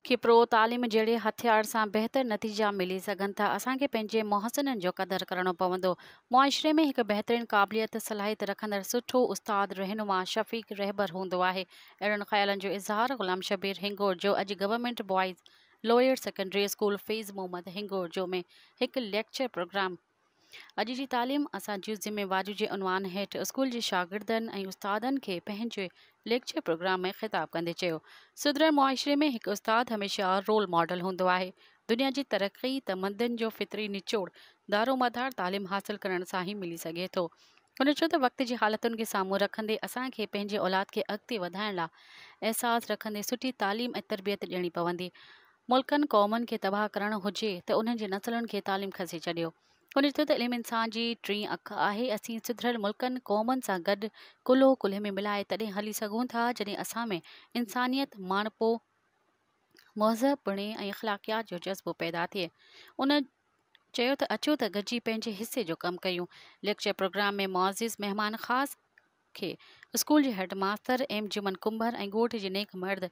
कि प्रो तालीम जहिड़े हथियार सां बहितर नतीजा मिली सघनि था। असांखे पंहिंजे मुहसिननि जो क़दुरु करणो पवंदो। मुआशिरे में हिकु बहितरीन क़ाबिलियत सलाहियत रखंदड़ सुठो उस्ताद रहनुमा शफ़ीक रहबर हूंदो आहे। अहिड़नि ख़्यालनि जो इज़हार ग़ुलाम शबीर हिंगोर जो अॼु government boys lower secondary school Faiz Mohammad Hingor जो में हिकु लेक्चर प्रोग्राम अॼु जी तालीम असां जूं ज़िम्मेवारियूं जे उनवान हेठि स्कूल जे शागिर्दनि ऐं उस्तादनि खे पंहिंजे लेक्चर प्रोग्राम में ख़िताब कंदे चयो, सुधरल मुआशिरे में हिकु उस्ताद हमेशह रोल मॉडल हूंदो आहे। दुनिया जी तरक़ी तमदन जो फितरी निचोड़ दारोमदार तालीम हासिल करण सां ई मिली सघे थो। हुन चयो त वक़्त जी हालतुनि खे साम्हूं रखंदे असांखे पंहिंजे औलाद खे अॻिते वधाइण लाइ अहसासु रखंदे सुठी तालीम ऐं तरबियत ॾियणी पवंदी। मुल्कनि क़ौमुनि खे तबाह करणु हुजे त उन्हनि जे नसलुनि खे तालीम खसे छॾियो। हुन चयो त इल्मु इंसान जी टीं अखि आहे। असीं सुधरियल मुल्कनि क़ौमुनि सां गॾु कुल्हो कुल्हे में मिलाए तॾहिं हली सघूं था जॾहिं असां में इंसानियत माणपो महज़ब पिणे ऐं अख़लाक़ियात जो जज़्बो पैदा थिए। उन चयो त अचो त गॾिजी पंहिंजे हिसे जो कमु कयूं। लेक्चर प्रोग्राम में मुअज़्ज़िज़ महिमान ख़ासि खे स्कूल जे हेड मास्तर एम जुमन कुंभर ऐं ॻोठ जे नेक मर्द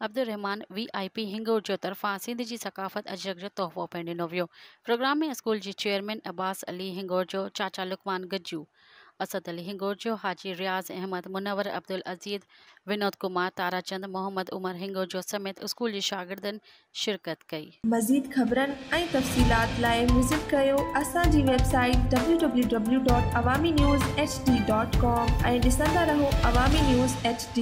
अब्दुल रहमान VIP हिंगोर जो तरफ़ां सिंध जी सकाफ़त अजरक जो तोहफ़ो पिणु ॾिनो वियो। प्रोग्राम में स्कूल जी चेयरमैन अब्बास अली हिंगोर जो चाचा लुकमान गज्जू, असद अली हिंगोर जो हाजी रियाज़ अहमद, मुनवर अब्दुल अज़ीज़, विनोद कुमार, ताराचंद, मोहम्मद उमर हिंगोर जो समेत स्कूल जे शागिर्दनि शिरकत कई। मज़ीद ख़बरनि ऐं तफ़सीलात लाइ विज़िट कयो असांजी वेबसाइट www.awamiNewsHD.com ऐं ॾिसंदा रहो अवामी न्यूज़ HD।